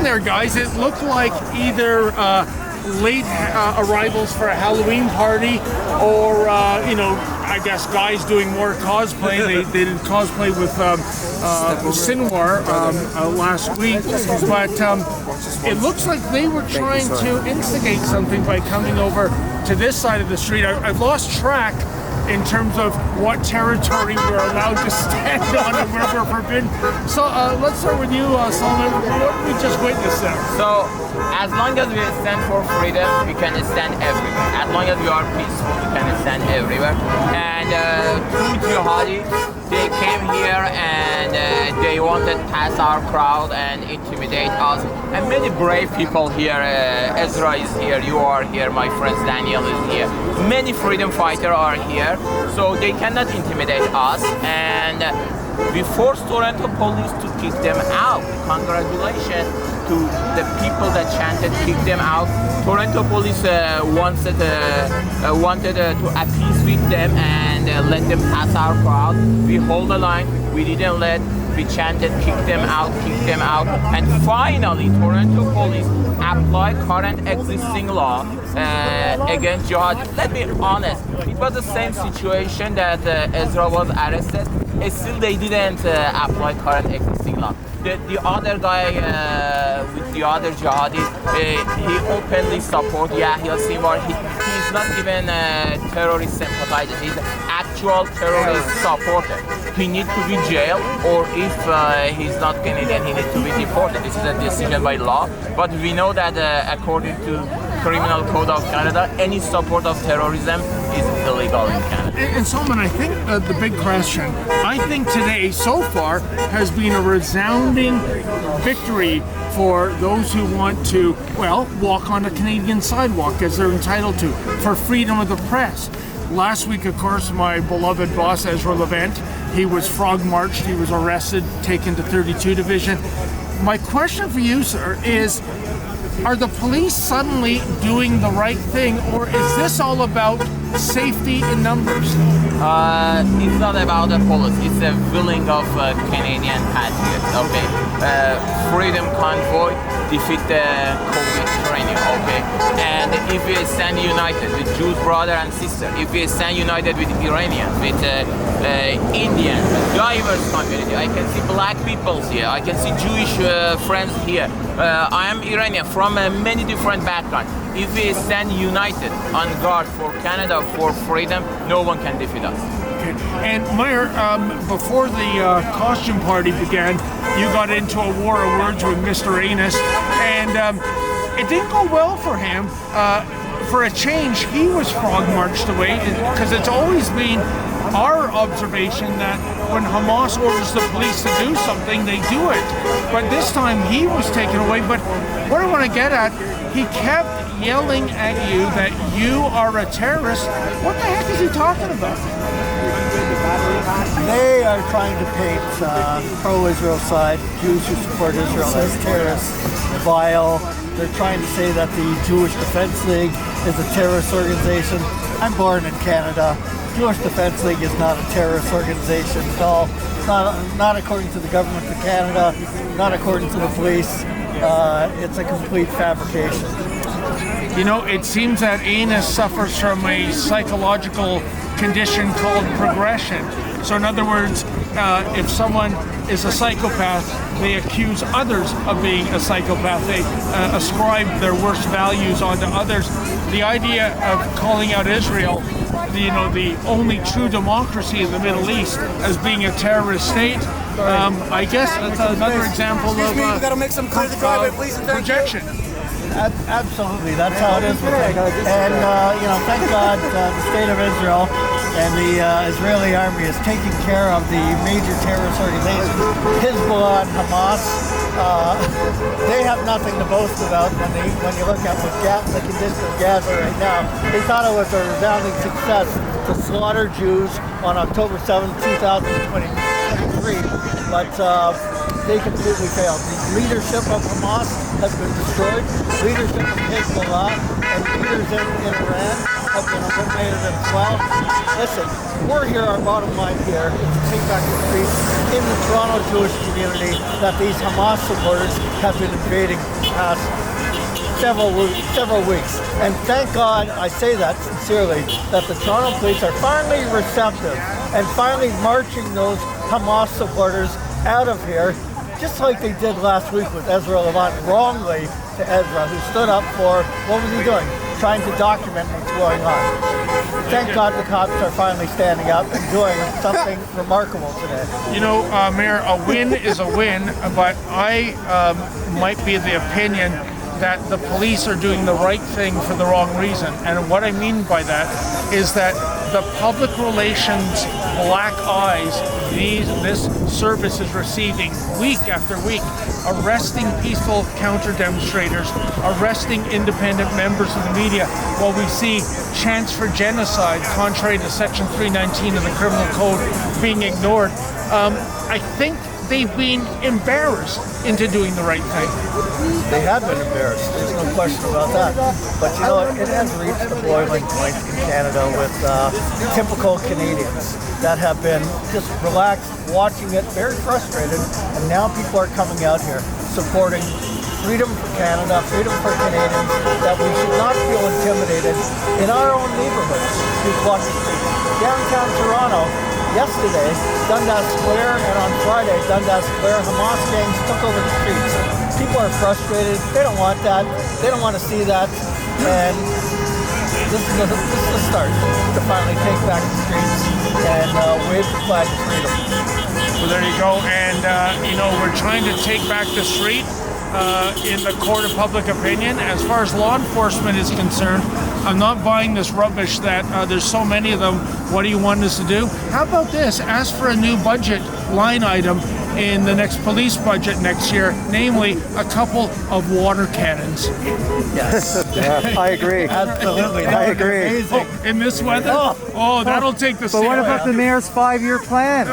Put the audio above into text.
there, guys. It looked like either late arrivals for a Halloween party, or I guess guys doing more cosplay. They did cosplay with Sinwar last week, but it looks like they were trying to instigate something by coming over to this side of the street. I've lost track in terms of what territory we're allowed to stand on and where we're forbidden. So let's start with you, Solomon. What did we just witness there? So, as long as we stand for freedom, we can stand everywhere. As long as we are peaceful, we can stand everywhere. And two jihadis, they came here and they wanted to pass our crowd and intimidate us. And many brave people here. Ezra is here, you are here, my friend Daniel is here. Many freedom fighters are here, so they cannot intimidate us. And we forced Toronto police to kick them out. Congratulations to the people that chanted kick them out. Toronto police wanted to appease with them and let them pass our crowd. We hold the line, we didn't let, we chanted kick them out, and finally Toronto police apply current existing law against jihad. Let's be honest, it was the same situation that Ezra was arrested. Still they didn't apply current existing law. The other guy with the other jihadi, he openly support Yahya Sinwar. He's not even a terrorist sympathizer. He's an actual terrorist supporter. He needs to be jailed, or if he's not Canadian, he needs to be deported. This is a decision by law. But we know that according to Criminal Code of Canada, any support of terrorism is illegal in Canada. And Solomon, I think the big question, I think today so far has been a resounding victory for those who want to, well, walk on a Canadian sidewalk as they're entitled to, for freedom of the press. Last week, of course, my beloved boss, Ezra Levant, he was frog marched, he was arrested, taken to 32 Division. My question for you, sir, is, are the police suddenly doing the right thing, or is this all about safety in numbers? It's not about the police, it's a willing of Canadian patriots, okay? Freedom convoy, defeat the COVID training, okay? And if we stand united with Jews, brother and sister, if we stand united with Iranian, with Indian, diverse community, I can see black people here, I can see Jewish friends here. I am Iranian from many different backgrounds. If we stand united on guard for Canada, for freedom, no one can defeat us. Okay. And Meir, before the costume party began, you got into a war of words with Mr. Anus, and it didn't go well for him. For a change, he was frog marched away, because it's always been our observation that when Hamas orders the police to do something, they do it. But this time he was taken away. But what I want to get at, he kept yelling at you that you are a terrorist. What the heck is he talking about? They are trying to paint pro-Israel side, Jews who support Israel, as terrorists, vile. They're trying to say that the Jewish Defense League is a terrorist organization. I'm born in Canada. Jewish Defense League is not a terrorist organization at all. Not according to the government of Canada, not according to the police. It's a complete fabrication. You know, it seems that Anus suffers from a psychological condition called progression. So in other words, if someone is a psychopath, they accuse others of being a psychopath. They ascribe their worst values onto others. The idea of calling out Israel, the only true democracy in the Middle East, as being a terrorist state, I guess that's another example of projection. Absolutely, that's how it is with it. And thank God the state of Israel and the Israeli army is taking care of the major terrorist organizations, Hezbollah and Hamas. They have nothing to boast about when you look at the condition of Gaza right now. They thought it was a resounding success to slaughter Jews on October 7, 2023. But they completely failed. The leadership of Hamas has been destroyed. Leadership of Hezbollah and leaders in Iran have been eliminated as well. Listen, we're here, our bottom line here is to take back the streets in the Toronto Jewish community that these Hamas supporters have been invading the past several weeks. And thank God, I say that sincerely, that the Toronto police are finally receptive and finally marching those Hamas supporters out of here, just like they did last week with Ezra Levant, wrongly to Ezra, who stood up for, what was he doing? Trying to document what's going on. Thank God the cops are finally standing up and doing something remarkable today. You know, Mayor, a win is a win, but I might be of the opinion that the police are doing the right thing for the wrong reason. And what I mean by that is that the public relations black eyes this service is receiving week after week, arresting peaceful counter-demonstrators, arresting independent members of the media, while we see chants for genocide, contrary to Section 319 of the Criminal Code, being ignored. I think they've been embarrassed into doing the right thing. They have been embarrassed. There's no question about that. But you know, it has reached the boiling point in Canada with typical Canadians that have been just relaxed, watching it, very frustrated, and now people are coming out here supporting freedom for Canada, freedom for Canadians, that we should not feel intimidated in our own neighborhoods to walk the streets. Downtown Toronto, yesterday, Dundas Square, and on Friday, Dundas Square, Hamas gangs took over the streets. People are frustrated. They don't want that. They don't want to see that. And this is the start to finally take back the streets and wave the flag of freedom. Well, there you go. And, you know, we're trying to take back the street in the court of public opinion. As far as law enforcement is concerned, I'm not buying this rubbish that there's so many of them. What do you want us to do? How about this? Ask for a new budget line item in the next police budget next year, namely a couple of water cannons. Yes. Yeah, I agree. Absolutely. I agree. Oh, in this weather? Oh, that'll take the But what state. about the mayor's 5-year plan?